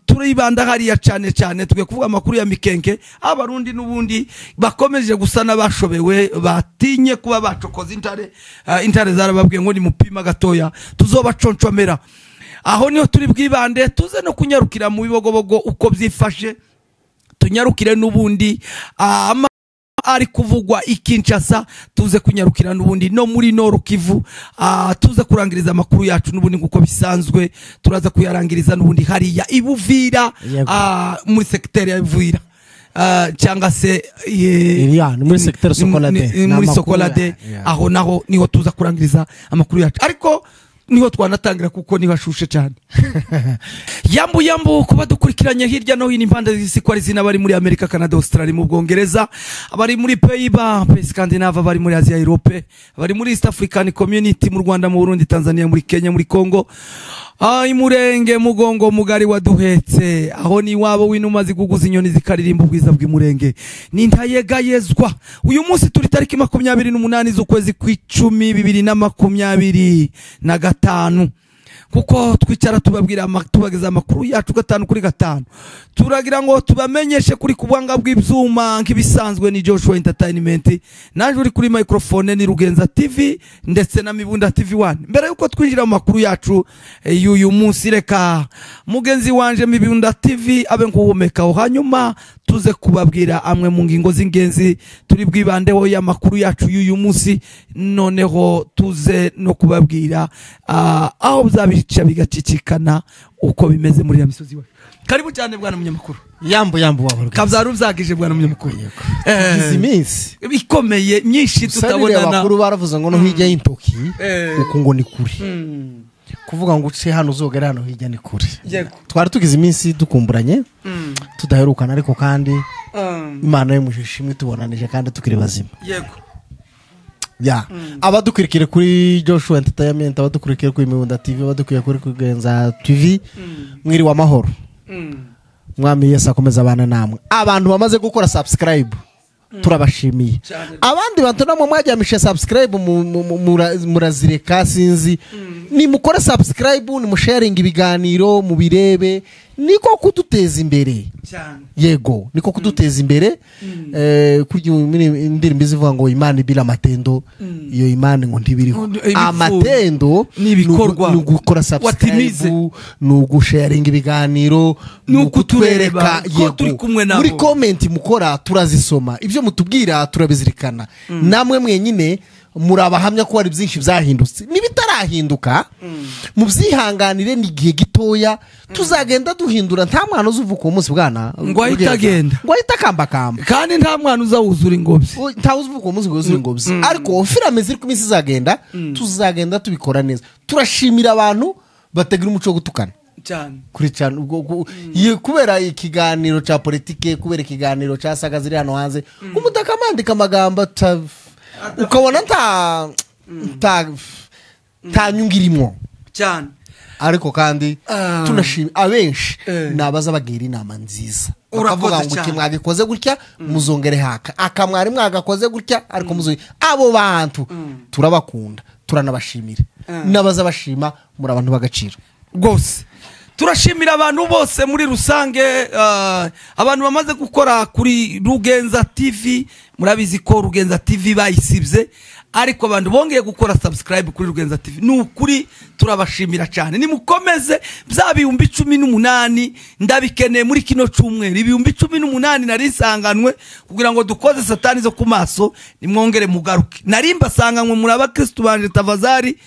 turibanda hariya cyane cyane tugiye kuvuga amakuru ya Mikenke abarundi n'ubundi bakomeje gusa n'abashobewe batinye kuba bacokoza intare zarababwiye ngo ni mupima gatoya tuzobaconcomera aho niho turi bwibande tuze no kunyarukira mu bibogobogo uko byifashe tunyarukire n'ubundi ari kuvugwa ikinshasa tuze kunyarukira n'ubundi no muri Nord Kivu tuze kurangiriza amakuru yacu n'ubundi nguko bisanzwe turaza kuyarangiriza n'ubundi hariya ibuvira muri secteur ya Ivira cyangwa se muri secteur Sokolade muri Sokolade aho naho niho tuza kurangiriza amakuru yacu ariko niho twanatangira kuko nibashushe cyane yambu kuba dukurikiranye hirya no hino impande z'isi ko ari zina bari muri Amerika Canada Australia mu Bwongereza abari muri Pays Scandinave bari muri Asia Europe bari muri East African Community mu Rwanda mu Burundi Tanzania muri Kenya muri Congo imurenge mugongo mugari waduhetse aho ni wabo w'inuma ziguguza inyoni zikaririmba ubwiza bw'imurenge ni ntayegayezwa uyu munsi turi tariki 28 z'ukwezi kw'icumi 2025 kuko twicara tubabwira tubageza amakuru yacu 5 kuri 5 turagira ngo tubamenyeshe kuri kubwanga bw'ibyuma nk'ibisanzwe ni Joshua Entertainment naje uri kuri microphone ni Rugenza TV ndetse na Mibunda TV1 mbere yuko twinjira mu makuru yacu y'uyu munsi reka mugenzi wanje Mibunda TV abe nkuhumekaho hanyuma tuze kubabwira amwe mu ngingo z'ingenzi turi bwibandeho ya makuru yacu y'uyu munsi noneho tuze no kubabwira aho bica bigacicikana uko bimeze muri ya misozi wacu karibu cyane bwana munyamakuru yambo wabona kabzaru byagije bwana munyamakuru izi minsi bikomeye nyinshi tutabonana abakuru baravuze ngo no hijya y'intoki uko ngo ni kuri kuvuga ngo uce hano uzogera hano hijya ni kuri twari tugize iminsi dukumburanye tudaherukana ariko kandi Imana y'umushishimwe tubonanije kandi tukiri bazima yego abadukurikire kuri Joshua Entertainment abadukurikire kuri Mibunda TV abadukurikire kuri Rugenza TV mwiri wa mahoro mwami Yesu akomeza abana namwe abantu bamaze gukora subscribe turabashimiye abandi bantu namwe mwajyamisha subscribe murazireka sinzi ni mukora subscribe ni musharing ibiganiro mu birebe niko kuduteza imbere yego niko kuduteza imbere kurya indirimbo zivuga ngo Imana ibira amatendo iyo Imana ngo ntibiriho amatendo nibikorwa ni gukora subscribe ni ugusharing ibiganiro ni ukutwereka yego muri comment mukora turazisoma ibyo mutubwira turabizirikana namwe mwenyine murabahamya ko ari byinshi byahindutse nibitarahinduka mu byihanganire ni gihe gitoya tuzagenda duhindura nta mwana uzuvuka umunsi bwana ngo ahitagenda ngo ahitakambakamba kandi nta mwana uzawuzura ingobyi nta uzuvuka umunsi ngo uzura ingobyi ariko filame ziri ku minsi zagenda tuzagenda tubikora neza turashimira abantu batagira umuco wo gutukana cyane kuri cyane kubera ikiganiro ca politike kubera ikiganiro ca saga ziri hano hanze umutakamandika amagambo ukabona nta nyungirimo cyane ariko kandi tunashimye abenshi nabaza bagira inama nziza uravuga ngo kimwagikoze gutya muzongere haka akamwari mwagakoze gutya ariko muzongere abo bantu turabakunda turanabashimira nabaza bashima muri abantu bagaciro gose turashimira abantu bose muri rusange abantu bamaze gukora kuri Rugenza TV murabizi ko Rugenza TV bayisibye ariko abantu bongeye gukora subscribe kuri Rugenza TV nukuri turabashimira cyane nimukomeze bya 2018 ndabikeneye muri kino cyumweru 2018 narisanganwe kugira ngo dukoze satani zo kumaso nimwongere mugaruke narimba sanganywe muri abakristo banje Tavazari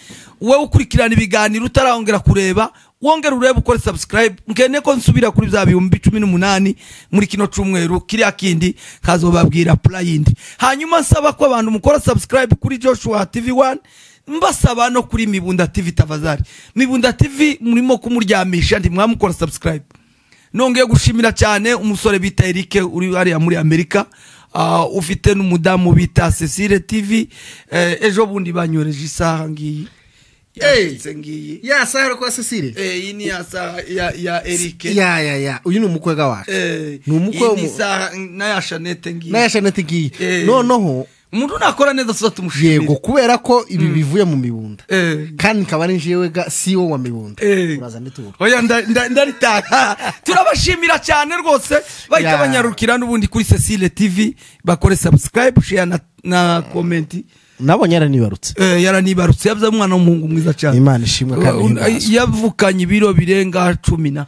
we ukurikirana ibiganiro utarahongera kureba wongera urebe ukore subscribe ngene ko nsubira kuri za 2018 muri kino cyumweru kiriya kindi kazobabwira playindi hanyuma nsaba ko abantu mukora subscribe kuri Joshua TV1 mbasaba no kuri Mibunda TV Tavazari Mibunda TV murimo kumuryamisha ndi mwamukora subscribe nongeye gushimira cyane umusore bita Eric uri ari muri Amerika ufite n'umudamu bita Cecile TV ejo bundi banyoreje isaha ngiyi ngiyi ya sahara kwa Cecile iyi ni ya Eric uyu ni umukwega wacu ni umukwe na ya Chanette ngiyi noneho umuntu nakora neza tuza tumushimire. Yego kubera ko ibi bivuye mu mibunda kandi nkaba ari jewe ga CEO wa mibunda uraza nituro oya ndaritaka turabashimira cyane rwose bahita banyarukira n'ubundi kuri Cecile TV bakore subscribe share na comment nabonye yaranibarutse yaranibarutse yavuze umwana w'umuhungu mwiza cyane Imana ishimwe kandi yavukanye ibiro birenga 10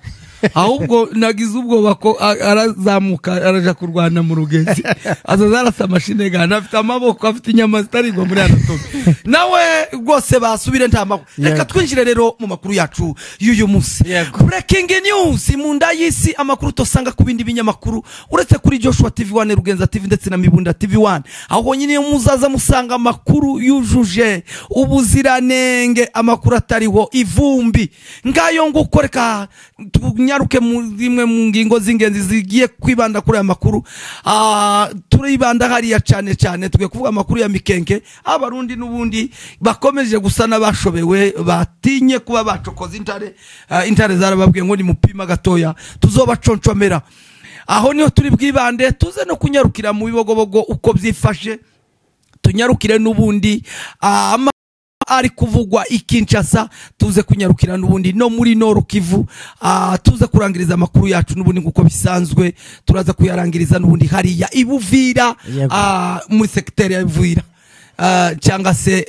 ahubwo nagize ubwoba ko arazamuka araja kurwana mu rugenzi azazarasa mashine gana afite amaboko afite inyama zitarigwa muri anatomy nawe rwose basubire nta makuru reka twinjire rero mu makuru yacu y'uyu munsi breaking news mu nda y'isi amakuru tosanga ku bindi binyamakuru uretse kuri Joshua TV1 Rugenza TV ndetse na Mibunda TV1 aho nyine muzaza musanga amakuru yujuje ubuziranenge amakuru atariho ivumbi ngayo ngukoreka nyaruke rimwe mu ngingo z'ingenzi zigiye kwibanda kuri aya makuru turibanda hariya cyane cyane tugiye kuvuga amakuru ya mikenke abarundi n'ubundi bakomeje gusa n'abashobewe batinye kuba bacokoza intare zarababwiye ngo ni mupima gatoya tuzobaconcomera aho niho turi bwibande tuze no kunyarukira mu bibogobogo uko byifashe tunyarukire n'ubundi ari kuvugwa ikinshasa tuze kunyarukira n'ubundi no muri Nord Kivu tuze kurangiriza amakuru yacu n'ubundi nguko bisanzwe turaza kuyarangiriza n'ubundi hariya ibuvira muri secteur ya Ivira cyangwa se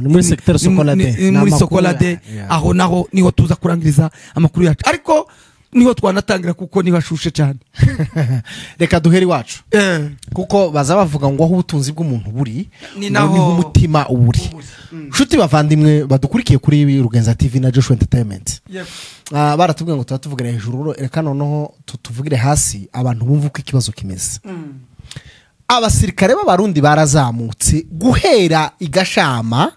muri secteur Sokolade muri Sokolade aho naho niho tuza kurangiriza amakuru yacu ariko niho twanatangira kuko nibashushe cyane reka duheri wacu kuko baza bavuga ngo aho ubutunzi bw'umuntu buri niho umutima uburi shuti bavandimwe badukurikiye kuri Rugenza TV na Joshua Entertainment baratubwiye ngo tuvugira hejuru reka noneho tutuvugire hasi abantu bumva uko ikibazo kimeze abasirikare b'abarundi barazamutse guhera igashama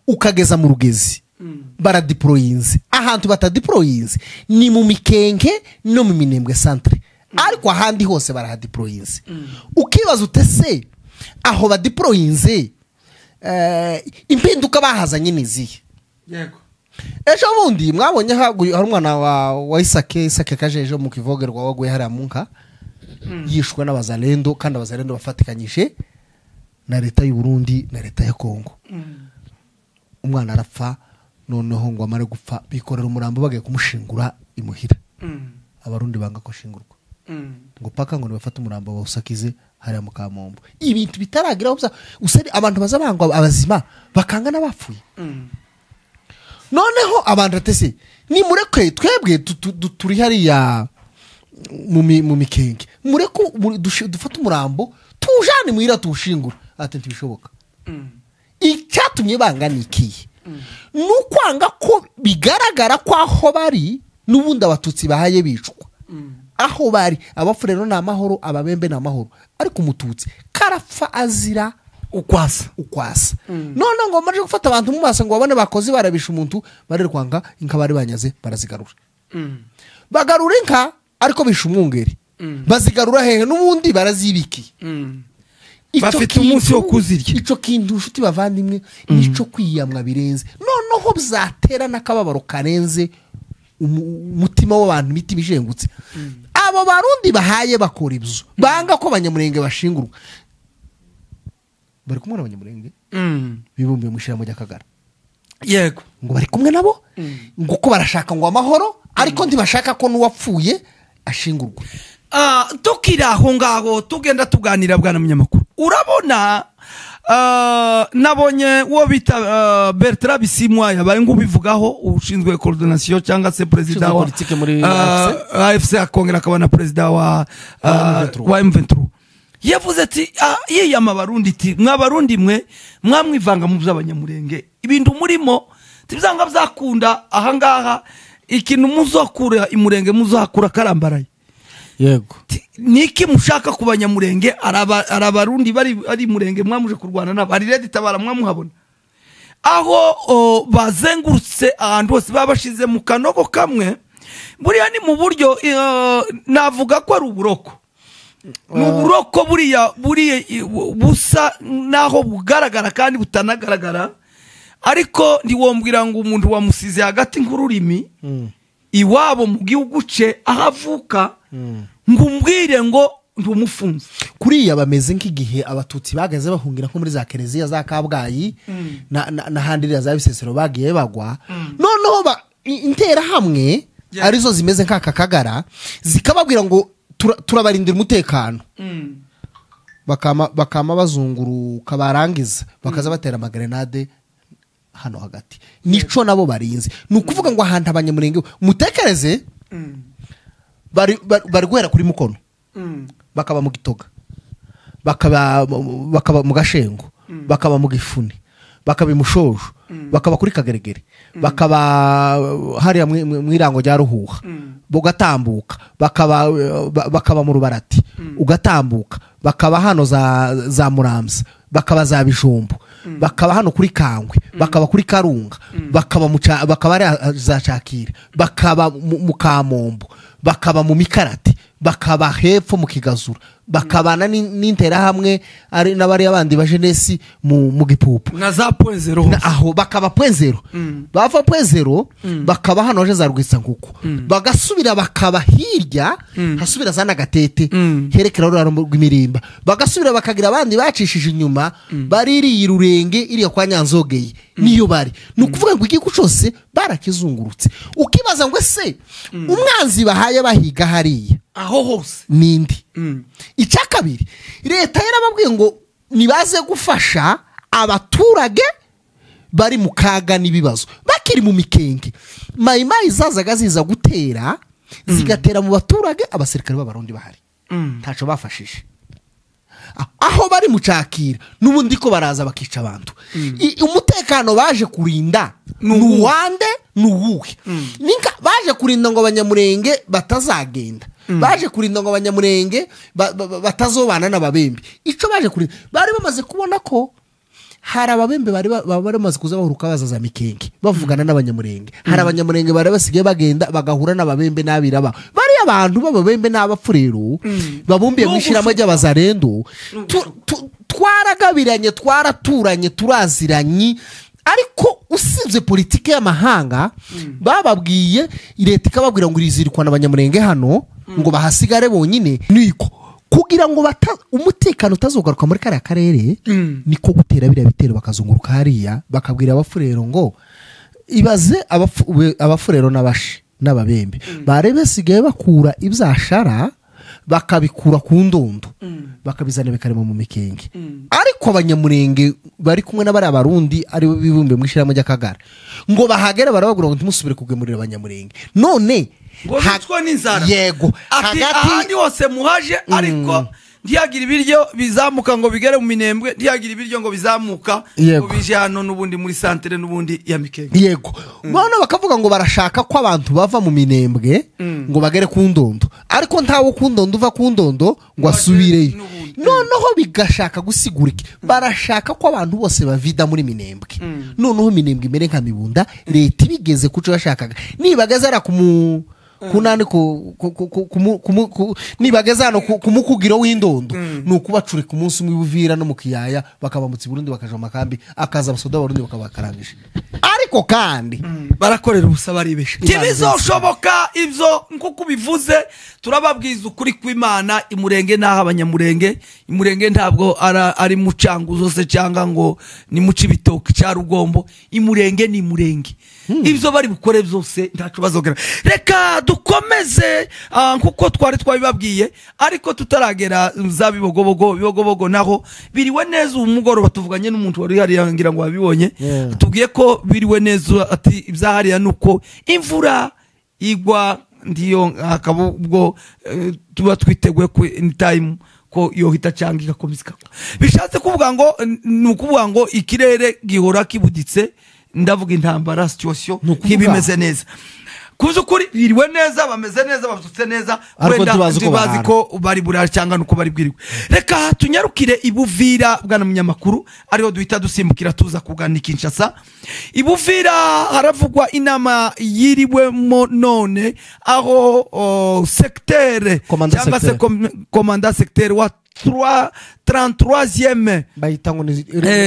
ukageza mu Rugezi baradiployinze ahantu batadiployinze ni mu mikenke no mu minembwe centre ariko ahandi hose barahadiployinze ukibaza utese aho badiployinze impinduka bahazanye niziye yego ejo bundi mwabonye hari umwana wa Isake kajeje mu kivogerwa waguye hari amunka yishwe n'abazalendo kandi abazalendo bafatikanyije na leta y'u Burundi na leta ya Kongo umwana arapfa noneho ngo amare gupfa bikorera umurambo bagiye kumushingura imuhira abarundi banga ko shingurwa ngo paka ngo bafata umurambo bawusakize hari mu Kamombo ibintu bitaragira usari abantu bazabangwa abazima bakanga n'abapfuye noneho abantu atese ni mureke twebwe turi hariya mu mikenge mureko dufata umurambo tujane muhira tushingura ati ntibishoboka icyatumye banganikiye nukwanga ko bigaragara ko aho bari n'ubundi abatutsi bahaye bicwa aho bari abafurero n'amahoro ababembe n'amahoro ariko umututsi karapfa azira ukwasa none ngo maje gufata abantu mu maso ngo babone bakoze barabisha umuntu barerwanga inka bari banyaze barazigarura bagarura inka ariko bisha umwungeri bazigarura hehe n'ubundi barazibiki bafite umunsi wo kuzirya ico kintu nshuti bavandimwe nico kwiyamwa birenze noneho byatera nakababaro karenze umutima w'abantu mitima ijengutse abo barundi bahaye bakora ibyo banga ko abanyamurenge bashingurwa bari kumwe n'abanyamurenge bibumbiye mu shiramo ry'Akagara yego ngo bari kumwe nabo ngo ko barashaka ngo amahoro ariko ntibashaka ko n'uwapfuye ashingurwa tukira aho ngaho tugenda tuganira bwana munyamakuru urabona nabonye uwo bita Bertrand Bisimwa yabaye ngubivugaho ushinzwe coordination cyangwa se president wa politique muri AFC akongera akaba president wa M23 yavuze ati yiyama barundi ati mwabarundi mwe mwamwivanga mu by'abanyamurenge ibintu murimo tibizanga byakunda aha ngaha ikintu muzokura imurenge muzakura karambaraye yego niki mushaka kubanyamurenge arabarundi bari murenge mwamuje kurwana nabo ari ready tabara mwamuhabona aho bazengurutse ahantu hose babashize mu kanogo kamwe buriya ni mu buryo navuga ko ari uburoko n'uburoko buriya busa naho bugaragara kandi butanagaragara ariko ndiwombwira ngo umuntu wamusize hagati nk'ururimi iwabo mu gihugu cye ahavuka ngo umbwire ngo ndi umufunze kuriya bameze nk'igihe abatutsi bageze bahungira nko muri za Kereziya za Kabgayi na handiriya za Bisesero bagiye bagwa noneho intera hamwe arizo zimeze nk'aka Kagara zikababwira ngo turabarindira umutekano bakama bazunguruka barangiza bakaza batera amagrenade hano hagati nico nabo barinze nukuvuga ngo ahantu abanyamurenge mutekereze bari guhera kuri Mukono bakaba mu Gitoga bakaba mu Gashengo bakaba mu Gifuni bakaba imushojo bakaba kuri Kageregere bakaba hari mwirango rya Ruhuha bugatambuka bakaba mu Rubarati ugatambuka bakaba hano za Muramza bakaba za Bijumbu bakaba hano kuri Kangwe bakaba kuri Karunga bakaba ari za Cakira bakaba mu Kamombo bakaba mu Mikarati bakaba hepfo mu Kigazura bakabana n'intera hamwe ari nabari abandi ba Jeunesse mu Gipupu na za .0 aho bakaba .0 bava .0 bakaba hano je za Rwisa nguko bagasubira bakaba hirya hasubira za Nagatete herekera ruraro rw'imirimba bagasubira bakagira abandi bacishije inyuma bariri Rurenge iriya kwa Nyanzogeye niyo bari nukuvuga ngo igiku cyose barakizungurutse ukibaza ngo se umwanzi bahaye bahiga hariya aho hose nindi icyakabiri leta yarababwiye ngo nibaze gufasha abaturage bari mu kaga n'ibibazo bakiri mu mikenge mayimayi zazaga ziza gutera zigatera mu baturage abasirikare b'abarundi bahari ntaco bafashije aho bari mu Cakira nubundi ko baraza bakica abantu umutekano baje kurinda nuwande nuwuhe ninka baje kurinda ngo abanyamurenge batazagenda baje kurinda ngo abanyamurenge batazobana n'ababembe ico baje kurinda bari bamaze kubona ko hari ababembe bari bamaze kuza bahuruka bazaza mikenge bavugana n'abanyamurenge hari abanyamurenge bari basigaye bagenda bagahura n'ababembe n'abiraba bari abantu b'ababembe n'abapfurero babumbiye mwishiramo ry'abazarendo twaragabiranye twaraturanye turaziranye ariko usibye politike y'amahanga bababwiye leta ikababwira ngo irizirikwana abanyamurenge hano ngo bahasigare bonyine niko kugira ngo umutekano utazogaruka muri kare karere niko gutera bira bitero bakazunguruka hariya bakabwira abafurero ngo ibaze abafurero n'abashi n'ababembe barebe sigaye bakura ibyashara bakabikura ku ndondo bakabizana bikarema mu mikenge ariko abanyamurenge bari kumwe n'abari abarundi ari bibumbe mwishiramo ry'Akagara ngo bahagera barabagura ngo ntimusubire kugemurira abanyamurenge none hagwa n'inzara yego hagati ahandi hose muhaje ariko ntiyagira ibiryo bizamuka ngo bigere mu Minembwe ntiyagira ibiryo ngo bizamuka ngo bije hano nubundi muri santere nubundi ya Mikenge yego bano bakavuga ngo barashaka ko abantu bava mu Minembwe ngo bagere ku ndondo ariko ntawo ku ndondo uva ku ndondo ngo asubireyo noneho bigashaka gusigurike barashaka ko abantu bose bavida muri Minembwe noneho Minembwe imere nka Mibunda leta ibigeze kuco bashakaga nibagaza ara kunani nibageza hano kumukugiro w'indondo nukubacure ku munsi mw'Ubuvira no mu Kiyaya bakabamutse Burundi bakaja mu makambi akaza abasoda Burundi bakabakarangije ariko kandi barakorera ubusaba ribeshe tibizoshoboka ivyo nkuko bivuze turababwiza ukuri kw'Imana imurenge naho abanyamurenge imurenge ntabwo ari mucanguzo se cyanga ngo ni muci bitoki cya Rugombo imurenge ni murenge ivyo bari bukore byose ntaco bazogera reka dukomeze nkuko twari twabibabwiye ariko tutaragera za bibogobogo naho biriwe neza umugoroba tuvuganye n'umuntu wari hari yangira ngo wabibonye tubwiye ko biriwe neza ati ibyahariya nuko imvura igwa ndiyo akabubwo tuba twiteguye ku time ko yohita cyangwa igakomeza bishatse kuvuga ngo nukuvuga ngo ikirere gihora kibuditse ndavuga intambara situation nk'ibimeze neza kuzukuri biriwe neza bameze neza bafutse neza kwenda bazi ko bari burara cyangwa nuko bari bwiriwe reka tunyarukire Ibuvira bwana munyamakuru ariho duhita dusimbukira tuza kugana Kinshasa Ibuvira haravugwa inama yiriwemo none aho secteur cyangwa se commandant secteur wa 33e bayita ngo ni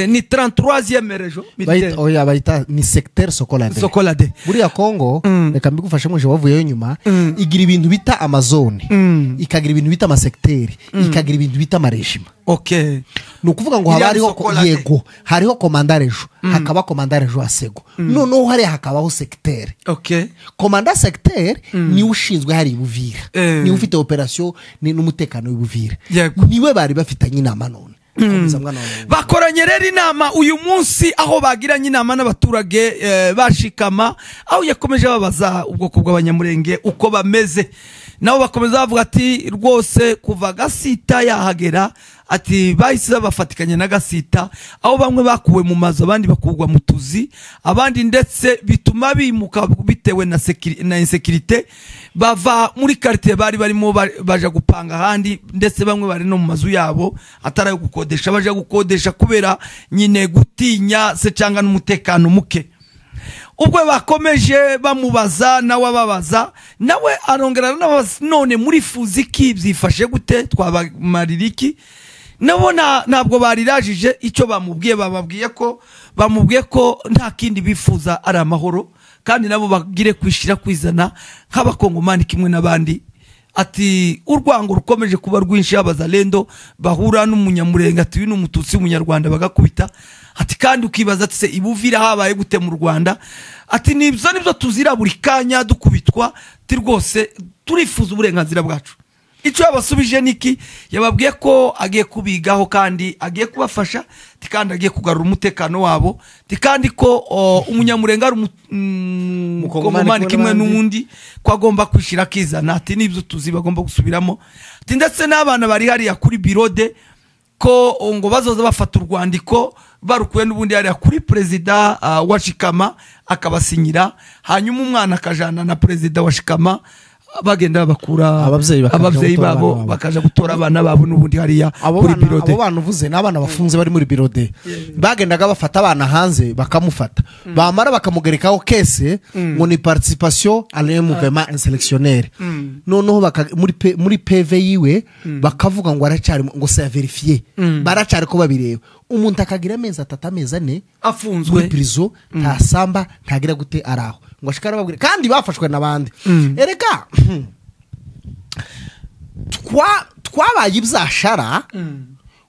ni 33e region militaire. oya bayita ni secteur Sokolade. Sokolade buriya Kongo reka mbigufashe muje wavuyeyo nyuma igira ibintu bita amazone ikagira ibintu bita amasekiteri ikagira ibintu bita amarejima. Okay, ni ukuvuga ngo haba hariho yego hariho komandarejo hakaba komandarejo asego noneho hariya hakabaho sekiteri. Okay, komanda sekiteri niwe ushinzwe hari Buvira niwe ufite operasiyo n'umutekano w'Ibuvira niwe bari bafitanye inama none bakoranye rero inama uyu munsi aho bagiranye inama n'abaturage bashikama aho yakomeje babaza ubwoko bw'abanyamurenge uko bameze nabo bakomeza bavuga ati rwose kuva Gasita yahagera ati bahise bafatikanye na Gasita aho bamwe bakuwe mu mazu abandi bakugwa mu tuzi abandi ndetse bituma bimuka bitewe na insécurité bava muri quartier bari barimo baje gupanga handi ndetse bamwe bari no mu mazu yabo atarayo gukodesha baje gukodesha kubera nyine gutinya se cyangwa n'umutekano muke. ubwo bakomeje bamubaza nawe ababaza nawe arongera none muri fuziki byifashe gute twabamarira nabona ntabwo barirajije icyo bababwiye ko nta kindi bifuza ari amahoro kandi nabo bagire kwishira kwizana nk'abakongomani kimwe n'abandi. Ati urwango rukomeje kuba rwinshi abazalendo bahura n'umunyamurenge ati uyu n'umututsi w'umunyarwanda bagakubita ati kandi ukibaza ati se Ibuvira habaye gute mu Rwanda ati nibyo tuzira buri kanya dukubitwa ati rwose turifuza uburenganzira bwacu. Icyo yabasubije niki yababwiye ko agiye kubigaho kandi agiye kubafasha kandi agiye kugarura umutekano wabo kandi ko umunyamurenga ari umukongomani kimwe n'undi ko agomba kwishira kizana ati nibyo tuzi bagomba gusubiramo ati ndetse n'abana bari hariya kuri birode ko ngo bazoza bafata urwandiko barukuye n'ubundi hariya kuri perezida wa Shikama akabasinyira hanyuma umwana akajana na perezida wa Shikama bagenda bakura abavyeyi babo bakaja gutora abana babo n'ubundi hariya kuri birode. Abo bana uvuze n'abana bafunze bari muri birode bagendaga bafata abana hanze bakamufata bamara bakamugerekaho kese ngo ni participation à un mouvement insurrectionnel noneho muri PV yiwe bakavuga ngo aracari ngo c'est vérifier baracari ko babireba umuntu akagira amezi 3 amezi 4 afunzwe muri prison nta samba ntagira gute araho ngo ashikara babwire kandi bafashwe nabandi erega twabaye ibyashara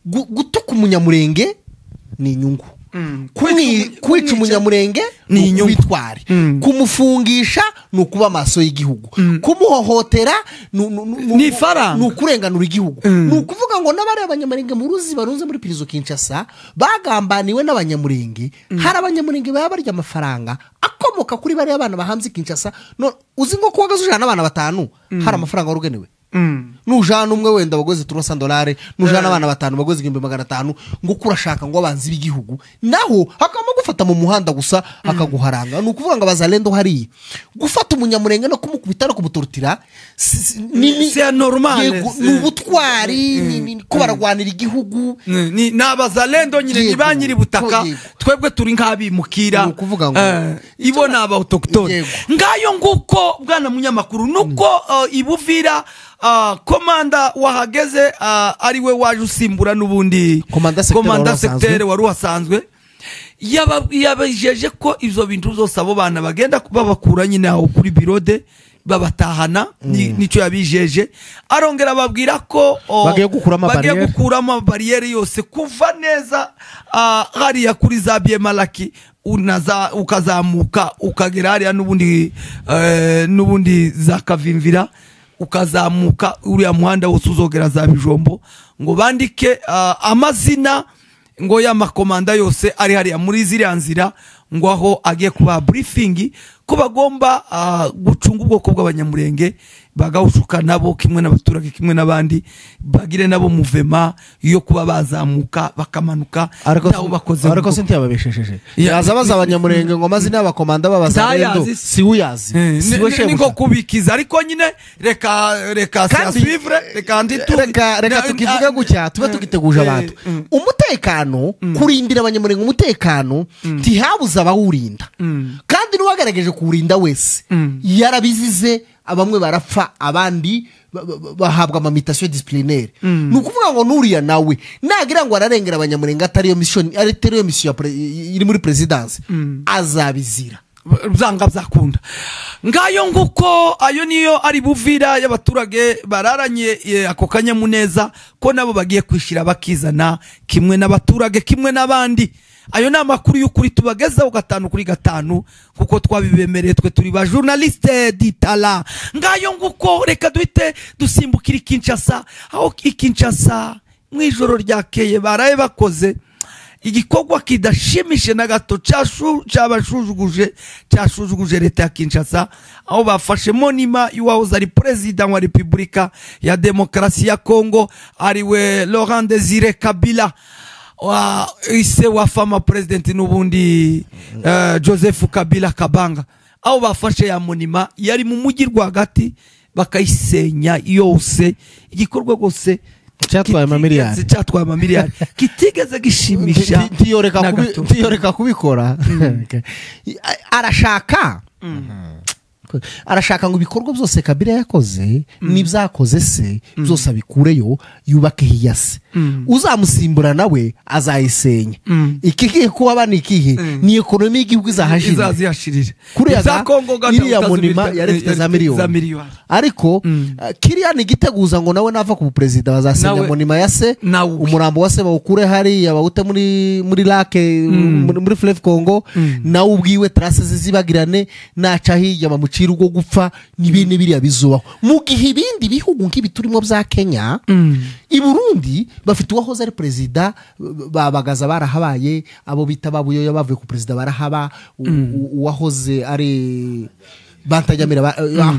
gutuka umunyamurenge ni inyungu kwica umunyamurenge ni inyungu kumufungisha ni ukuba amaso y'igihugu kumuhohotera ni faranga ni ukurenganura igihugu ni ukuvuga ngo n'abari abanyamurenge mu ruzi barunze muri prison Kinshasa bagambaniwe n'abanyamurenge hari abanyamurenge baba barya amafaranga akomoka kuri bari abana bahamze Kinshasa uzi ngo kuwa gazujana n'abana 5 hari amafaranga warugenewe nujana umwe wenda bagoze $300 nujana abana 5 bagoze 1500 ngo kurashaka ngo abanzi b'igihugu naho hakama gufata mu muhanda gusa akaguharanga ni ukuvuga ngo abazalendo hari gufata umunyamurenge no kumukubita no kumutortira c'est normal n'ubutwari ko baragwanira igihugu ni n'abazalendo nyine ni banyiri butaka twebwe turi nk'abimukira ukuvuga ngo ibona aba autochtone ngayo nguko bwana munyamakuru nuko Ibuvira komanda wahageze ariwe waje usimbura n'ubundi komanda secteur wari wasanzwe yabajeje ko ivyo bintu byose abo bana bagenda babakura nyine aho kuri birode babatahana nico yabijeje arongera babwira ko bagiye gukuramo barriere yose kuva neza hariya kuri za Biemalaki ukazamuka ukagera hariya n'ubundi za Kavimvira ukazamuka uriya muhanda wose uzogera za Bijombo ngo bandike amazina ngo y'amakomanda yose ari hariya muri ziriya nzira ngo aho agiye kuba briefing ko bagomba gucunga ubwoko bw'abanyamurenge bagahushuka nabo kimwe n'abaturage kimwe n'abandi bagire nabo muvema yo kuba bazamuka bakamanuka ntaho bakoze ariko senti yababeshesheje yaza baza abanyamurenge ngo amazina y'abakomanda babazarendo si uyazi siwe shebuja niko kubikiza ariko nyine reka suivre reka tukivuga gutya tuba tugiteguje abantu umutekano kurindira abanyamurenge umutekano ntihabuza abawurinda kandi n'uwagerageje kuwurinda wese yarabizize abamwe barapfa abandi bahabwa amamitation disciplinaire ni ukuvuga ngo nuriya nawe nagira ngo ararengera abanyamurenge atariyo mission iri muri presidence azabizira byanga byakunda ngayo nguko ayo niyo ari buvira y'abaturage bararanye ako kanyamuneza ko nabo bagiye kwishira bakizana kimwe n'abaturage kimwe n'abandi. Ayo ni amakuru y'ukuri tubagezaho 5 kuri 5 kuko twabibemereye twe turi ba journaliste d'Itala. Ngayo nguko reka duhite dusimbukira Kinshasa, aho Kinshasa mwijoro ryakeye baraye bakoze igikorwa kidashimishe na gato cyashujuguje leta ya Kinshasa, aho bafashe monima y'uwahoze ari president wa Republika ya Demokarasi ya Kongo ariwe Laurent Désiré Kabila, ise wa fama president n'ubundi Joseph Kabila Kabanga, aho bafashe ya monima yari mu mujyi rwagati bakayisenya yose. Igikorwa gose cyatwaye amamiliyari kitigeze gishimisha ntiyoreka kubikora. arashaka ngo ibikorwa byose Kabila yakoze n'ibyakoze se byose abikureyo yubake hiyase. Uzamusimbura nawe azayisenya. Ikigiye kuba bani ikihe ni ekonomi y'igihugu izaziyashirira kurega iriya monima yarefite za miliyoni. Ariko kiriya ni giteguza ngo nawe nava ku president bazasenya monima yase, umurambo wase bawukure hari abawute muri lake muri Fleuve Congo, nawe ubwiwe trace zizibagirane naca hirya bamucira ugo gupfa n'ibindi biriya bizubaho. Mu gihe ibindi bihugu nk'ibi turimo bya Kenya i Burundi bafite uwahoze ari president babagaza barahabaye, abo bita babuyoya bavuye ku president barahaba, uwahoze ari Bantajamira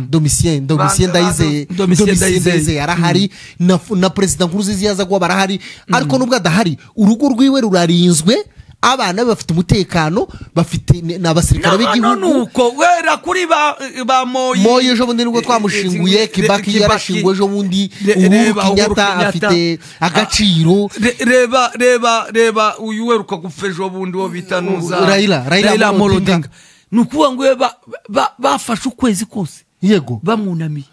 Domitien Ndayizeye yarahari na president Nkurunziza yaza kuba barahari. Ariko nubwo adahari urugo rwiwe rurarinzwe, abana bafite umutekano, bafite n'abasirikare b'igihugu. Nuko wera kuri ba Moyo ejo bundi nubwo twamushinguye, Kibaki yarashinguwe ejo bundi, Uhuru Kenyatta afite agaciro. Reba uyu weruka gupfa ejo bundi wo bitanuza Raila Amolo Odinga. Nukuvuga ngo bafashe ukwezi kose yego bamunamiye,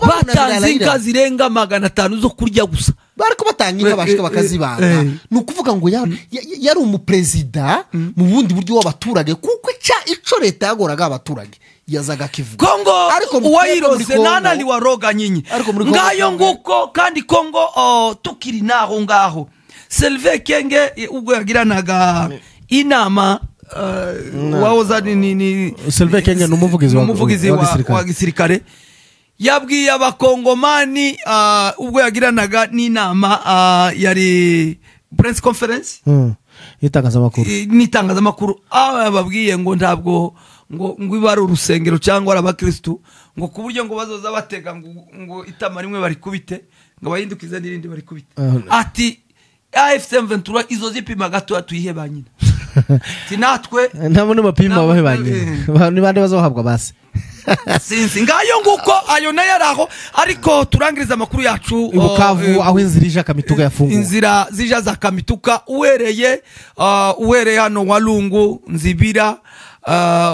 batanze inka zirenga 500 zo kurya gusa, bariko batanga inka bashika bakazibaga. Nukuvuga ngo yari umupresident mu bundi buryo w'abaturage, kuko ico leta yagoraga abaturage yazaga kivuga Kongo. Ariko uwayirose nana ni waroga nyinyi ngayo nguko. Kandi Kongo tukiri naho ngaho Selve Kenge ubwo yagiranaga inama wahoza ni Selve Kenge n'umuvugizi wa gisirikare, yabwiye abakongomani ubwo yagiranaga n'inama yari press conference n'itangazamakuru, babwiye ngo ntabwo ngo ibara urusengero cyangwa abakristo ngo kuburyo ngo bazoza batega ngo itama rimwe bari kubite ngo bahindukize n'irindi bari kubite. Ati AFC M23 izo zipima gato tuyihe banyina tinatwe ntabwo n'amapima bahe banyina ni bande bazohabwa base sinzi ngayo nguko ayo nayo araho. Ariko turangiriza amakuru yacu Bukavu, aho inzira ija Kamituka yafunguwe, inzira zija za Kamituka uhereye hano Walungu Nzibira,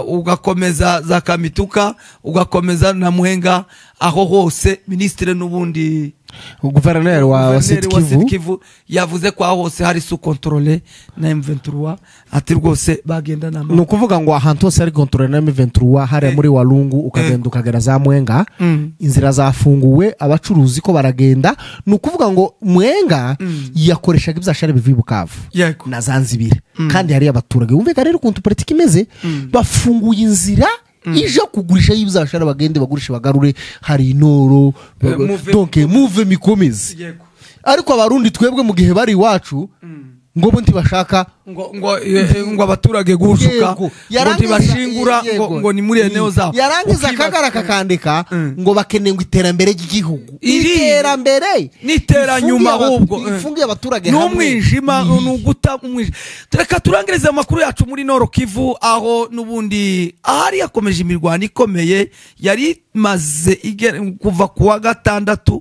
ugakomeza za Kamituka ugakomeza na Muhenga, aho hose ministre n'ubundi guverineri wa Kivu yavuze ko aho hose hari sous contrôle na M23. Ati rwose bagenda nama, no kuvuga ngo ahantu hose ari contrôle na M23 hari muri Walungu ukagenda ukagera za Muhenga, inzira zafunguwe, abacuruzi ko baragenda. No kuvuga ngo Muhenga yakoreshaga ibyashare bivuye Bukavu na Zanzibar, kandi hari abaturage umvega rero kuntu politiki imeze, bafunguye inzira ije kugurisha y'ibizashara bagende bagurisha bagarure hari inoro donc move mikomeze. Ariko abarundi twebwe mu gihe bari iwacu ngo bo ntibashaka ngo abaturage gushuka ngo ntibashingura ngo ni muri eneo zabo, yarangiza akagara kakandika ngo bakeneye ngo iterambere ry'igihugu, iterambere niteranyuma ahubwo ifungiye abaturage n'umwijima n'uguta umwijima. Reka turangirize amakuru yacu muri Nord Kivu, aho n'ubundi ahari yakomeje imirwano ikomeye yari maze kuva kuwa 6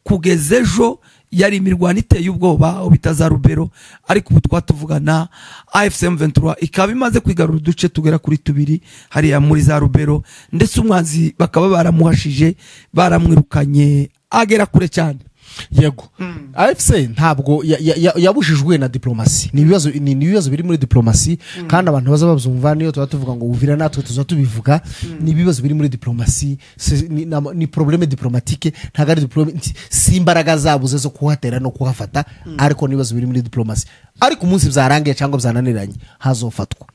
kugeza ejo. Yari imirwano iteye ubwoba bitaza Rubero, ariko ubu twatuvugana AFC M23 ikaba imaze kwigarura uduce tugera kuri 2 hariya muri za Rubero, ndetse umwanzi bakaba baramuhashije baramwirukanye agera kure cyane. Yego AFC ntabwo yabujijwe na diplomasi. Ni ibibazo biri muri diplomasi kandi abantu baza babyumva niyo tuvuga ngo Uvira natwe tubivuga. Ni ibibazo biri muri diplomasi, ni problème diplomatique, ntago ari diplomasi, si imbaraga zabuze zo kuhatera no kuhafata, ariko nibazo biri muri diplomasi. Ariko umunsi byarangiye cyangwa byananiranye hazofatwa.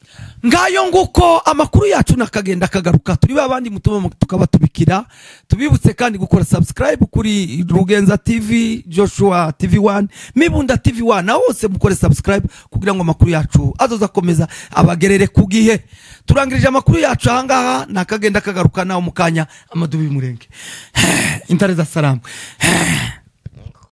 Ngayo nguko amakuru yacu nakagenda kagaruka. Turi babandi mutuma tukaba tubikira. Tubibutse kandi gukora subscribe kuri Rugenza TV, Joshua TV1, Mibunda TV1, na hose mukore subscribe kugira ngo amakuru yacu azoza komeza abagerere kugihe. Turangirije amakuru yacu ahangaha nakagenda kagaruka nawo mukanya amadubi murenge. Intare za salamu.